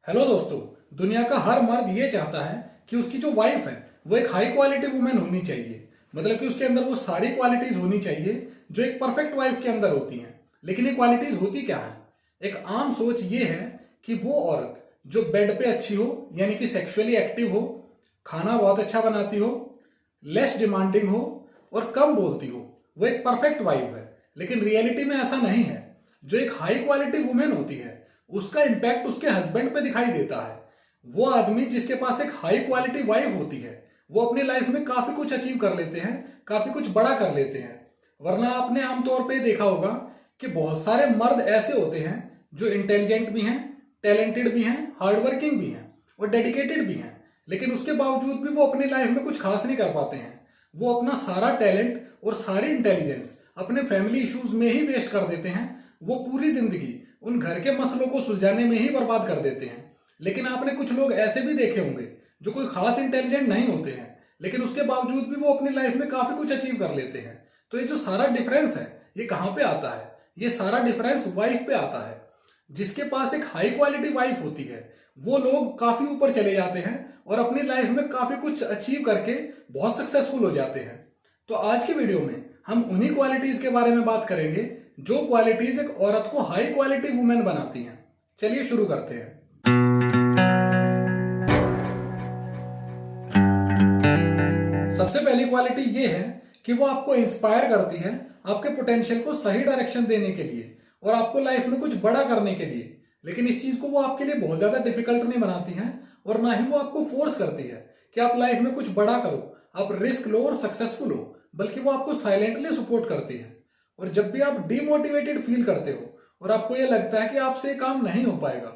Hello दोस्तों। दुनिया का हर मर्द ये चाहता है कि उसकी जो वाइफ है वो एक हाई क्वालिटी वुमेन होनी चाहिए। मतलब कि उसके अंदर वो सारी क्वालिटीज होनी चाहिए जो एक परफेक्ट वाइफ के अंदर होती हैं। लेकिन ये क्वालिटीज होती क्या है? एक आम सोच ये है कि वो औरत जो बेड पे अच्छी हो, यानी कि सेक्सुअली एक्टिव हो, खाना बहुत अच्छा बनाती हो, लेस डिमांडिंग हो और कम बोलती हो, वो एक परफेक्ट वाइफ है। लेकिन रियलिटी में ऐसा नहीं है। जो एक हाई क्वालिटी वुमेन होती है उसका इम्पैक्ट उसके हस्बैंड पे दिखाई देता है। वो आदमी जिसके पास एक हाई क्वालिटी वाइफ होती है वो अपनी लाइफ में काफी कुछ अचीव कर लेते हैं, काफी कुछ बड़ा कर लेते हैं। वरना आपने आमतौर पे देखा होगा कि बहुत सारे मर्द ऐसे होते हैं जो इंटेलिजेंट भी हैं, टैलेंटेड भी हैं, हार्डवर्किंग भी हैं और डेडिकेटेड भी हैं, लेकिन उसके बावजूद भी वो अपनी लाइफ में कुछ खास नहीं कर पाते हैं। वो अपना सारा टैलेंट और सारी इंटेलिजेंस अपने फैमिली इश्यूज में ही वेस्ट कर देते हैं। वो पूरी जिंदगी उन घर के मसलों को सुलझाने में ही बर्बाद कर देते हैं। लेकिन आपने कुछ लोग ऐसे भी देखे होंगे जो कोई खास इंटेलिजेंट नहीं होते हैं, लेकिन उसके बावजूद भी वो अपनी लाइफ में काफी कुछ अचीव कर लेते हैं। तो ये जो सारा डिफरेंस है ये कहाँ पे आता है? ये सारा डिफरेंस वाइफ पे आता है। जिसके पास एक हाई क्वालिटी वाइफ होती है वो लोग काफी ऊपर चले जाते हैं और अपनी लाइफ में काफी कुछ अचीव करके बहुत सक्सेसफुल हो जाते हैं। तो आज की वीडियो में हम उन्हीं क्वालिटीज के बारे में बात करेंगे जो क्वालिटीज एक औरत को हाई क्वालिटी वुमेन बनाती हैं। चलिए शुरू करते हैं। सबसे पहली क्वालिटी ये है कि वो आपको इंस्पायर करती है आपके पोटेंशियल को सही डायरेक्शन देने के लिए और आपको लाइफ में कुछ बड़ा करने के लिए। लेकिन इस चीज को वो आपके लिए बहुत ज्यादा डिफिकल्ट नहीं बनाती हैं और ना ही वो आपको फोर्स करती है कि आप लाइफ में कुछ बड़ा करो, आप रिस्क लो और सक्सेसफुल हो, बल्कि वो आपको साइलेंटली सपोर्ट करती है। और जब भी आप डिमोटिवेटेड फील करते हो और आपको ये लगता है कि आपसे काम नहीं हो पाएगा,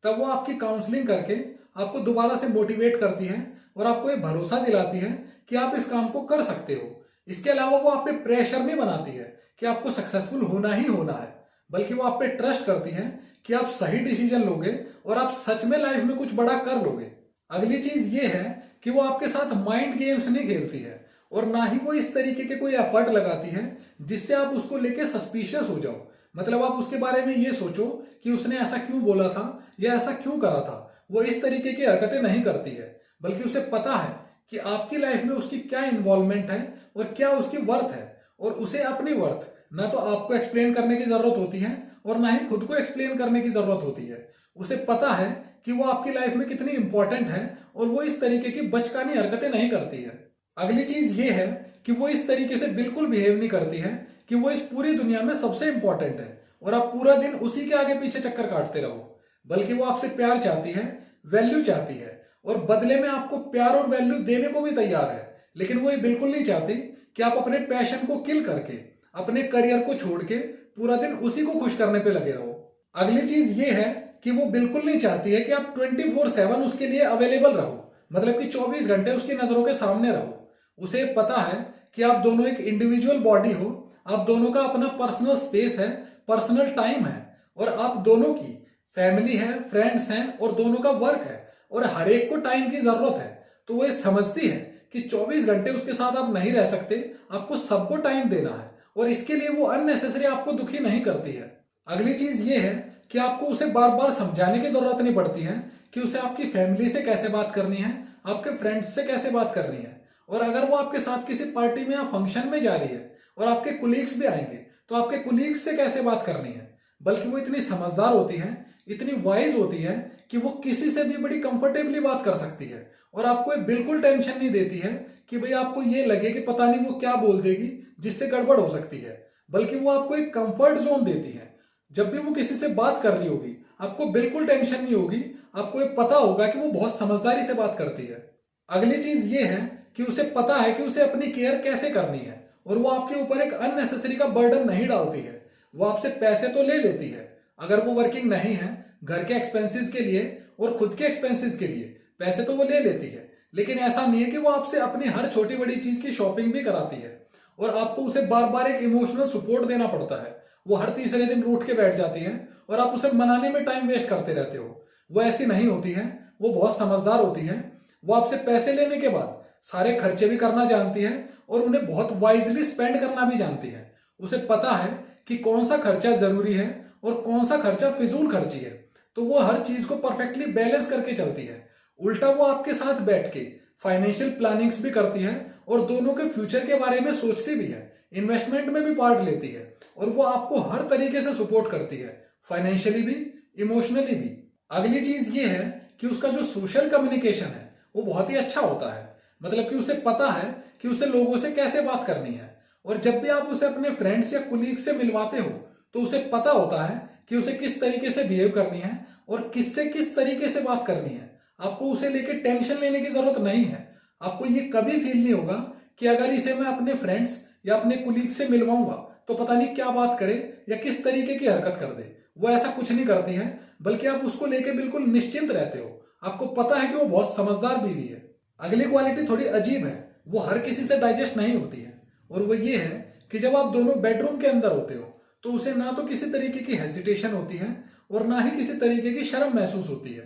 तब वो आपकी काउंसलिंग करके आपको दोबारा से मोटिवेट करती है और आपको ये भरोसा दिलाती है कि आप इस काम को कर सकते हो। इसके अलावा वो आप पे प्रेशर नहीं बनाती है कि आपको सक्सेसफुल होना ही होना है, बल्कि वो आप पे ट्रस्ट करती है कि आप सही डिसीजन लोगे और आप सच में लाइफ में कुछ बड़ा कर लोगे। अगली चीज ये है कि वो आपके साथ माइंड गेम्स नहीं खेलती है और ना ही वो इस तरीके के कोई एफर्ट लगाती है जिससे आप उसको लेके सस्पिशियस हो जाओ। मतलब आप उसके बारे में ये सोचो कि उसने ऐसा क्यों बोला था या ऐसा क्यों करा था। वो इस तरीके की हरकतें नहीं करती है, बल्कि उसे पता है कि आपकी लाइफ में उसकी क्या इन्वॉल्वमेंट है और क्या उसकी वर्थ है। और उसे अपनी वर्थ ना तो आपको एक्सप्लेन करने की जरूरत होती है और ना ही खुद को एक्सप्लेन करने की जरूरत होती है। उसे पता है कि वो आपकी लाइफ में कितनी इंपॉर्टेंट है और वो इस तरीके की बचकानी हरकतें नहीं करती है। अगली चीज ये है कि वो इस तरीके से बिल्कुल बिहेव नहीं करती है कि वो इस पूरी दुनिया में सबसे इंपॉर्टेंट है और आप पूरा दिन उसी के आगे पीछे चक्कर काटते रहो। बल्कि वो आपसे प्यार चाहती है, वैल्यू चाहती है और बदले में आपको प्यार और वैल्यू देने को भी तैयार है। लेकिन वो ये बिल्कुल नहीं चाहती कि आप अपने पैशन को किल करके, अपने करियर को छोड़ के पूरा दिन उसी को खुश करने पे लगे रहो। अगली चीज ये है कि वो बिल्कुल नहीं चाहती है कि आप 24/7 उसके लिए अवेलेबल रहो, मतलब कि 24 घंटे उसकी नजरों के सामने रहो। उसे पता है कि आप दोनों एक इंडिविजुअल बॉडी हो, आप दोनों का अपना पर्सनल स्पेस है, पर्सनल टाइम है और आप दोनों की फैमिली है, फ्रेंड्स हैं और दोनों का वर्क है और हर एक को टाइम की जरूरत है। तो वो ये समझती है कि 24 घंटे उसके साथ आप नहीं रह सकते, आपको सबको टाइम देना है और इसके लिए वो अननेसेसरी आपको दुखी नहीं करती है। अगली चीज ये है कि आपको उसे बार बार समझाने की जरूरत नहीं पड़ती है कि उसे आपकी फैमिली से कैसे बात करनी है, आपके फ्रेंड्स से कैसे बात करनी है। और अगर वो आपके साथ किसी पार्टी में या फंक्शन में जा रही है और आपके कुलीग्स भी आएंगे तो आपके कुलीग्स से कैसे बात करनी है। बल्कि वो इतनी समझदार होती है, इतनी वाइज होती है कि वो किसी से भी बड़ी कंफर्टेबली बात कर सकती है और आपको बिल्कुल टेंशन नहीं देती है कि भाई आपको ये लगे कि पता नहीं वो क्या बोल देगी जिससे गड़बड़ हो सकती है। बल्कि वो आपको एक कंफर्ट जोन देती है। जब भी वो किसी से बात कर रही होगी आपको बिल्कुल टेंशन नहीं होगी, आपको ये पता होगा कि वो बहुत समझदारी से बात करती है। अगली चीज ये है कि उसे पता है कि उसे अपनी केयर कैसे करनी है और वो आपके ऊपर एक अननेसेसरी का बर्डन नहीं डालती है। वो आपसे पैसे तो ले लेती है, अगर वो वर्किंग नहीं है घर के एक्सपेंसेस के लिए और खुद के एक्सपेंसेस के लिए पैसे तो वो ले लेती है। लेकिन ऐसा नहीं है कि वो आपसे अपनी हर छोटी बड़ी चीज की शॉपिंग भी कराती है और आपको उसे बार बार एक इमोशनल सपोर्ट देना पड़ता है। वो हर तीसरे दिन रूठ के बैठ जाती है और आप उसे मनाने में टाइम वेस्ट करते रहते हो। वो ऐसी नहीं होती है, वो बहुत समझदार होती है। वो आपसे पैसे लेने के बाद सारे खर्चे भी करना जानती है और उन्हें बहुत वाइजली स्पेंड करना भी जानती है। उसे पता है कि कौन सा खर्चा जरूरी है और कौन सा खर्चा फिजूल खर्ची है। तो वो हर चीज को परफेक्टली बैलेंस करके चलती है। उल्टा वो आपके साथ बैठ के फाइनेंशियल प्लानिंग्स भी करती है और दोनों के फ्यूचर के बारे में सोचती भी है, इन्वेस्टमेंट में भी पार्ट लेती है और वो आपको हर तरीके से सपोर्ट करती है, फाइनेंशियली भी, इमोशनली भी। अगली चीज ये है कि उसका जो सोशल कम्युनिकेशन है वो बहुत ही अच्छा होता है। मतलब कि उसे पता है कि उसे लोगों से कैसे बात करनी है, और जब भी आप उसे अपने फ्रेंड्स या कुलीग्स से मिलवाते हो तो उसे पता होता है कि उसे किस तरीके से बिहेव करनी है और किससे किस तरीके से बात करनी है। आपको उसे लेके टेंशन लेने की जरूरत नहीं है। आपको ये कभी फील नहीं होगा कि अगर इसे मैं अपने फ्रेंड्स या अपने कुलीग से मिलवाऊंगा तो पता नहीं क्या बात करे या किस तरीके की हरकत कर दे। वो ऐसा कुछ नहीं करती है, बल्कि आप उसको लेके बिल्कुल निश्चिंत रहते हो। आपको पता है कि वो बहुत समझदार बीवी है। अगली क्वालिटी थोड़ी अजीब है, वो हर किसी से डाइजेस्ट नहीं होती है, और वो ये है कि जब आप दोनों बेडरूम के अंदर होते हो तो उसे ना तो किसी तरीके की हेजिटेशन होती है और ना ही किसी तरीके की शर्म महसूस होती है।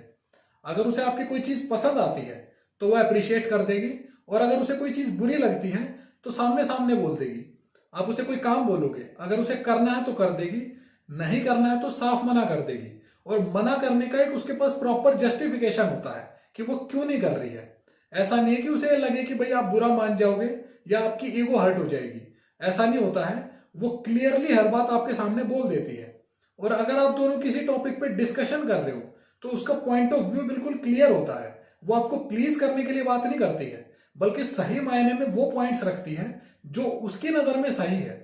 अगर उसे आपकी कोई चीज पसंद आती है तो वो अप्रिशिएट कर देगी, और अगर उसे कोई चीज बुरी लगती है तो सामने सामने बोल देगी। आप उसे कोई काम बोलोगे, अगर उसे करना है तो कर देगी, नहीं करना है तो साफ मना कर देगी। और मना करने का एक उसके पास प्रॉपर जस्टिफिकेशन होता है कि वो क्यों नहीं कर रही है। ऐसा नहीं है कि उसे लगे कि भाई आप बुरा मान जाओगे या आपकी ईगो हर्ट हो जाएगी। ऐसा नहीं होता है। वो क्लियरली हर बात आपके सामने बोल देती है, और अगर आप दोनों किसी टॉपिक पे डिस्कशन कर रहे हो तो उसका पॉइंट ऑफ व्यू बिल्कुल क्लियर होता है। वो आपको प्लीज करने के लिए बात नहीं करती है, बल्कि सही मायने में वो पॉइंट्स रखती है जो उसकी नजर में सही है।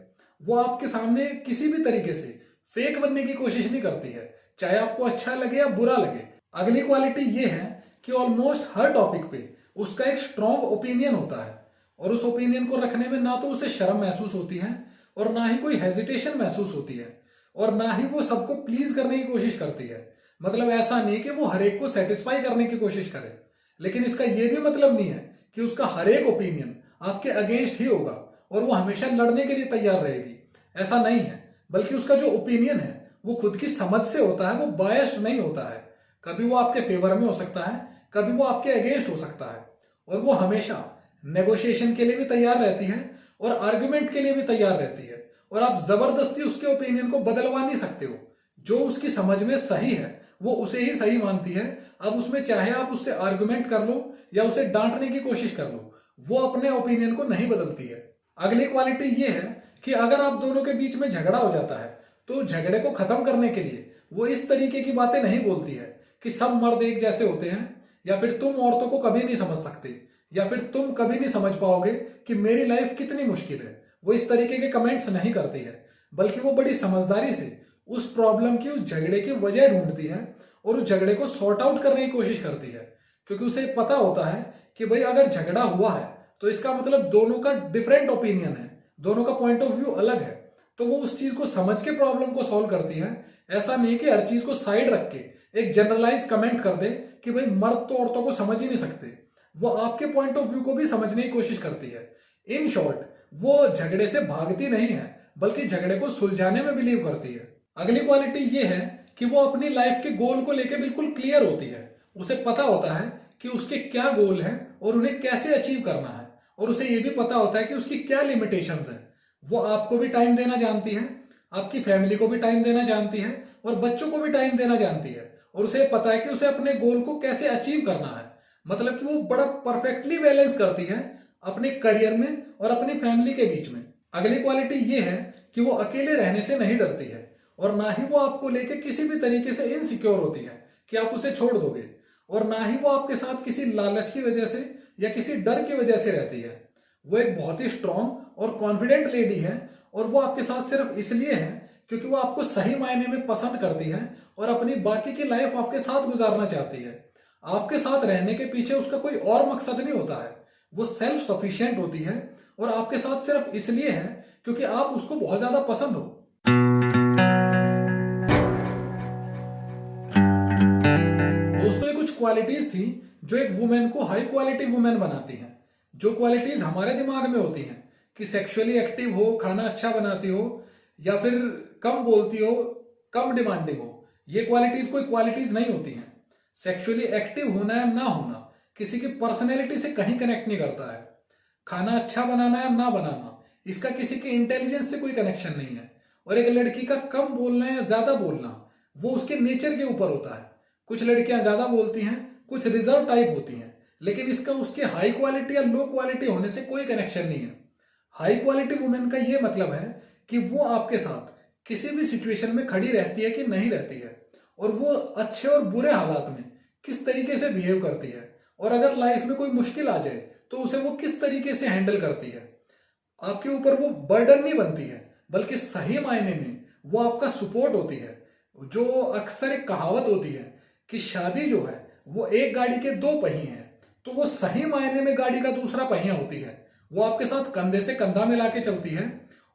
वो आपके सामने किसी भी तरीके से फेक बनने की कोशिश नहीं करती है, चाहे आपको अच्छा लगे या बुरा लगे। अगली क्वालिटी ये है कि ऑलमोस्ट हर टॉपिक पे उसका एक स्ट्रॉन्ग ओपिनियन होता है, और उस ओपिनियन को रखने में ना तो उसे शर्म महसूस होती है और ना ही कोई हेजिटेशन महसूस होती है, और ना ही वो सबको प्लीज करने की कोशिश करती है। मतलब ऐसा नहीं कि वो हर एक को सेटिस्फाई करने की कोशिश करे, लेकिन इसका ये भी मतलब नहीं है कि उसका हर एक ओपिनियन आपके अगेंस्ट ही होगा और वो हमेशा लड़ने के लिए तैयार रहेगी। ऐसा नहीं है, बल्कि उसका जो ओपिनियन है वो खुद की समझ से होता है, वो बायस्ड नहीं होता है। कभी वो आपके फेवर में हो सकता है, कभी वो आपके अगेंस्ट हो सकता है, और वो हमेशा नेगोशिएशन के लिए भी तैयार रहती है और आर्ग्यूमेंट के लिए भी तैयार रहती है, और आप जबरदस्ती उसके ओपिनियन को बदलवा नहीं सकते हो। जो उसकी समझ में सही है वो उसे ही सही मानती है। अब उसमें चाहे आप उससे आर्गुमेंट कर लो या उसे डांटने की कोशिश कर लो, वो अपने ओपिनियन को नहीं बदलती है। अगली क्वालिटी ये है कि अगर आप दोनों के बीच में झगड़ा हो जाता है तो झगड़े को खत्म करने के लिए वो इस तरीके की बातें नहीं बोलती है कि सब मर्द एक जैसे होते हैं, या फिर तुम औरतों को कभी नहीं समझ सकते, या फिर तुम कभी नहीं समझ पाओगे कि मेरी लाइफ कितनी मुश्किल है। वो इस तरीके के कमेंट्स नहीं करती है, बल्कि वो बड़ी समझदारी से उस प्रॉब्लम की, उस झगड़े की वजह ढूंढती है और उस झगड़े को सॉर्ट आउट करने की कोशिश करती है। क्योंकि उसे पता होता है कि भाई अगर झगड़ा हुआ है तो इसका मतलब दोनों का डिफरेंट ओपिनियन है, दोनों का पॉइंट ऑफ व्यू अलग है, तो वो उस चीज को समझ के प्रॉब्लम को सॉल्व करती है। ऐसा नहीं कि हर चीज को साइड रख के एक जनरलाइज कमेंट कर दे कि भाई मर्द तो औरतों को समझ ही नहीं सकते। वो आपके पॉइंट ऑफ व्यू को भी समझने की कोशिश करती है। इन शॉर्ट, वो झगड़े से भागती नहीं है, बल्कि झगड़े को सुलझाने में बिलीव करती है। अगली क्वालिटी ये है कि वो अपनी लाइफ के गोल को लेकर बिल्कुल क्लियर होती है। उसे पता होता है कि उसके क्या गोल हैं और उन्हें कैसे अचीव करना है, और उसे ये भी पता होता है कि उसकी क्या लिमिटेशंस हैं। वो आपको भी टाइम देना जानती है, आपकी फैमिली को भी टाइम देना जानती है, और बच्चों को भी टाइम देना जानती है, और उसे पता है कि उसे अपने गोल को कैसे अचीव करना है। मतलब कि वो बड़ा परफेक्टली बैलेंस करती है अपने करियर में और अपनी फैमिली के बीच में। अगली क्वालिटी ये है कि वो अकेले रहने से नहीं डरती है, और ना ही वो आपको लेके किसी भी तरीके से इनसिक्योर होती है कि आप उसे छोड़ दोगे, और ना ही वो आपके साथ किसी लालच की वजह से या किसी डर की वजह से रहती है। वो एक बहुत ही स्ट्रांग और कॉन्फिडेंट लेडी है, और वो आपके साथ सिर्फ इसलिए है क्योंकि वो आपको सही मायने में पसंद करती है और अपनी बाकी की लाइफ आपके साथ गुजारना चाहती है। आपके साथ रहने के पीछे उसका कोई और मकसद नहीं होता है। वो सेल्फ सफिशिएंट होती है और आपके साथ सिर्फ इसलिए है क्योंकि आप उसको बहुत ज्यादा पसंद हो। दोस्तों, ये कुछ क्वालिटीज थी जो एक वुमेन को हाई क्वालिटी वुमेन बनाती हैं। जो क्वालिटीज हमारे दिमाग में होती हैं कि सेक्सुअली एक्टिव हो, खाना अच्छा बनाती हो, या फिर कम बोलती हो, कम डिमांडिंग हो, ये क्वालिटीज कोई क्वालिटीज नहीं होती हैं। सेक्सुअली एक्टिव होना या ना होना किसी की पर्सनैलिटी से कहीं कनेक्ट नहीं करता है। खाना अच्छा बनाना या ना बनाना, इसका किसी के इंटेलिजेंस से कोई कनेक्शन नहीं है। और एक लड़की का कम बोलना या ज्यादा बोलना वो उसके नेचर के ऊपर होता है। कुछ लड़कियां ज्यादा बोलती हैं, कुछ रिजर्व टाइप होती हैं, लेकिन इसका उसके हाई क्वालिटी या लो क्वालिटी होने से कोई कनेक्शन नहीं है। हाई क्वालिटी वुमेन का ये मतलब है कि वो आपके साथ किसी भी सिचुएशन में खड़ी रहती है कि नहीं रहती है, और वो अच्छे और बुरे हालात में किस तरीके से बिहेव करती है, और अगर लाइफ में कोई मुश्किल आ जाए तो उसे वो किस तरीके से हैंडल करती है। आपके ऊपर वो बर्डन नहीं बनती है, बल्कि सही मायने में वो आपका सपोर्ट होती है। जो अक्सर एक कहावत होती है कि शादी जो है वो एक गाड़ी के दो पहिए हैं, तो वो सही मायने में गाड़ी का दूसरा पहिया होती है। वो आपके साथ कंधे से कंधा मिला के चलती है,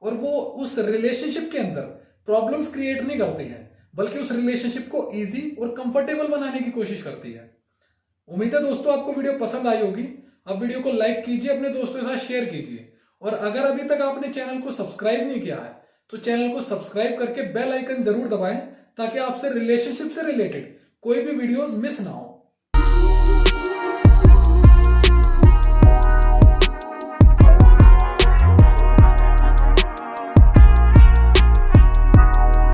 और वो उस रिलेशनशिप के अंदर प्रॉब्लम्स क्रिएट नहीं करती है, बल्कि उस रिलेशनशिप को इजी और कंफर्टेबल बनाने की कोशिश करती है। उम्मीद है दोस्तों आपको वीडियो पसंद आई होगी। आप वीडियो को लाइक कीजिए, अपने दोस्तों के साथ शेयर कीजिए, और अगर अभी तक आपने चैनल को सब्सक्राइब नहीं किया है तो चैनल को सब्सक्राइब करके बेल आइकन जरूर दबाएं, ताकि आपसे रिलेशनशिप से रिलेटेड कोई भी वीडियोस मिस ना हो।